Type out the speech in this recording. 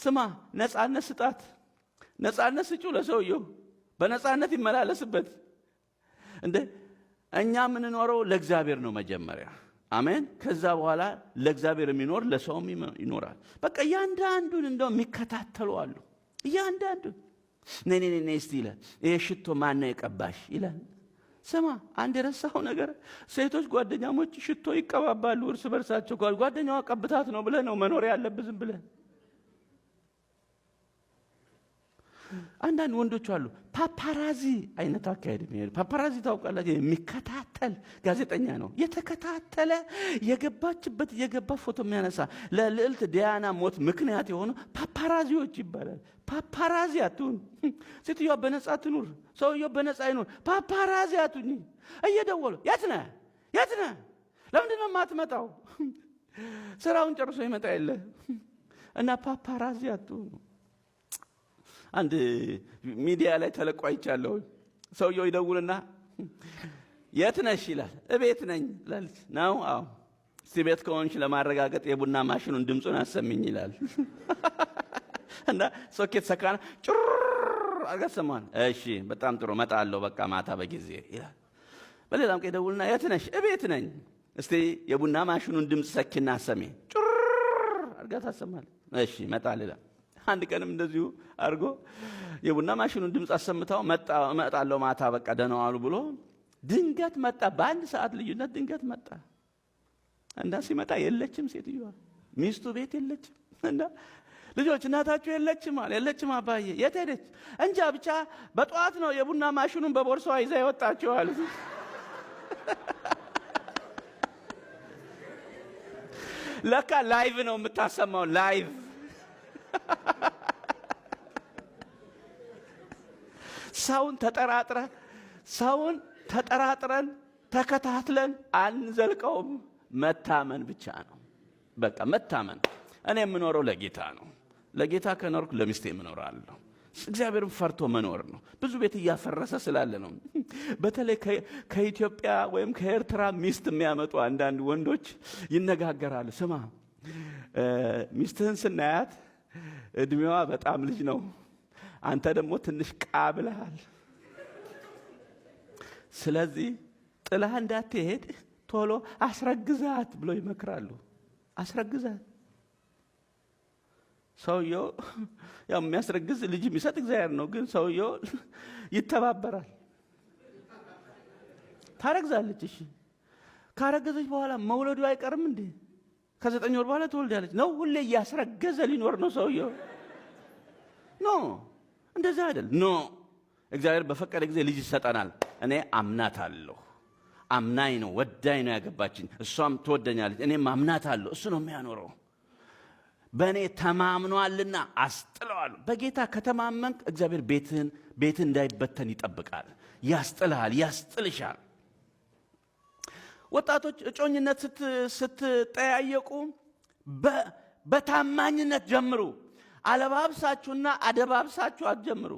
ስማ ነፃነት ስጣት። ነፃነት ስጩ ለሰውየው በነፃነት ይመላለስበት። እንደ እኛ ምን ኖረው ለእግዚአብሔር ነው መጀመሪያ። አሜን። ከዛ በኋላ ለእግዚአብሔር የሚኖር ለሰውም ይኖራል። በቃ ያንዳንዱን እንደው የሚከታተሉ አሉ። ያንዳንዱን ነይ እስቲ ይላል። ይሄ ሽቶ ማን ነው የቀባሽ ይላል። ስማ አንድ የረሳው ነገር ሴቶች ጓደኛሞች ሽቶ ይቀባባሉ እርስ በርሳቸው። ጓደኛዋ ቀብታት ነው ብለህ ነው መኖር ያለብህ ዝም ብለህ። አንዳንድ ወንዶች አሉ ፓፓራዚ አይነት አካሄድ የሚሄዱ። ፓፓራዚ ታውቃላችሁ? የሚከታተል ጋዜጠኛ ነው። የተከታተለ የገባችበት የገባ ፎቶ የሚያነሳ ለልዕልት ዲያና ሞት ምክንያት የሆኑ ፓፓራዚዎች ይባላል። ፓፓራዚ አትሁን። ሴትዮዋ በነፃ ትኑር፣ ሰውየው በነፃ ይኑር። ፓፓራዚ አትሁን። እየደወሉ የት ነህ ለምንድን ነው የማትመጣው? ስራውን ጨርሶ ይመጣ የለ እና ፓፓራዚ አትሁን። አንድ ሚዲያ ላይ ተለቆ አይቻለሁ። ሰውየው ይደውልና የት ነሽ ይላል። እቤት ነኝ ትላለች። ነው? አዎ። እስቲ ቤት ከሆንሽ ለማረጋገጥ የቡና ማሽኑን ድምፁን አሰሚኝ ይላል። እና ሶኬት ሰካና ጭር አገሰማን። እሺ በጣም ጥሩ መጣለሁ፣ በቃ ማታ በጊዜ ይላል። በሌላም ቀን ይደውልና የት ነሽ? እቤት ነኝ። እስቲ የቡና ማሽኑን ድምፅ ሰኪና አሰሚ። ጭር አርጋ ታሰማለች። እሺ መጣል ይላል። አንድ ቀንም እንደዚሁ አርጎ የቡና ማሽኑን ድምፅ አሰምታው መጣለው ማታ በቃ ደህና ዋሉ ብሎ ድንገት መጣ። በአንድ ሰዓት ልዩነት ድንገት መጣ። እና ሲመጣ የለችም ሴትዮዋ፣ ሚስቱ ቤት የለችም። እና ልጆች እናታችሁ የለችም አለ። የለችም አባዬ። የት ሄደች? እንጃ ብቻ በጠዋት ነው የቡና ማሽኑን በቦርሳዋ ይዛ የወጣችው አለ። ለካ ላይቭ ነው የምታሰማው፣ ላይቭ። ሰውን ተጠራጥረን ተከታትለን አንዘልቀውም። መታመን ብቻ ነው። በቃ መታመን። እኔ የምኖረው ለጌታ ነው። ለጌታ ከኖርኩ ለሚስቴ እኖራለሁ። እግዚአብሔርን ፈርቶ መኖር ነው። ብዙ ቤት እያፈረሰ ስላለ ነው። በተለይ ከኢትዮጵያ ወይም ከኤርትራ ሚስት የሚያመጡ አንዳንድ ወንዶች ይነጋገራሉ። ስማ ሚስትህን ስናያት እድሜዋ በጣም ልጅ ነው፣ አንተ ደግሞ ትንሽ ቃብለሃል። ስለዚህ ጥላህ እንዳትሄድ ቶሎ አስረግዛት ብሎ ይመክራሉ። አስረግዛት። ሰውየው ያው የሚያስረግዝ ልጅ የሚሰጥ እግዚአብሔር ነው፣ ግን ሰውየው ይተባበራል። ታረግዛለች። እሺ ካረገዘች በኋላ መውለዱ አይቀርም እንዴ? ከ9 ወር በኋላ ትወልዳለች ነው። ሁሌ እያስረገዘ ሊኖር ነው ሰውየው? ኖ እንደዛ አይደል። ኖ እግዚአብሔር በፈቀደ ጊዜ ልጅ ይሰጠናል። እኔ አምናታለሁ። አምናኝ ነው፣ ወዳኝ ነው ያገባችኝ። እሷም ትወደኛለች፣ እኔም አምናታለሁ። እሱ ነው የሚያኖረው። በእኔ ተማምኗልና አስጥለዋለሁ። በጌታ ከተማመንክ እግዚአብሔር ቤትህን እንዳይበተን ይጠብቃል። ያስጥልሃል፣ ያስጥልሻል። ወጣቶች እጮኝነት ስትጠያየቁ በታማኝነት ጀምሩ። አለባብሳችሁና አደባብሳችሁ አትጀምሩ።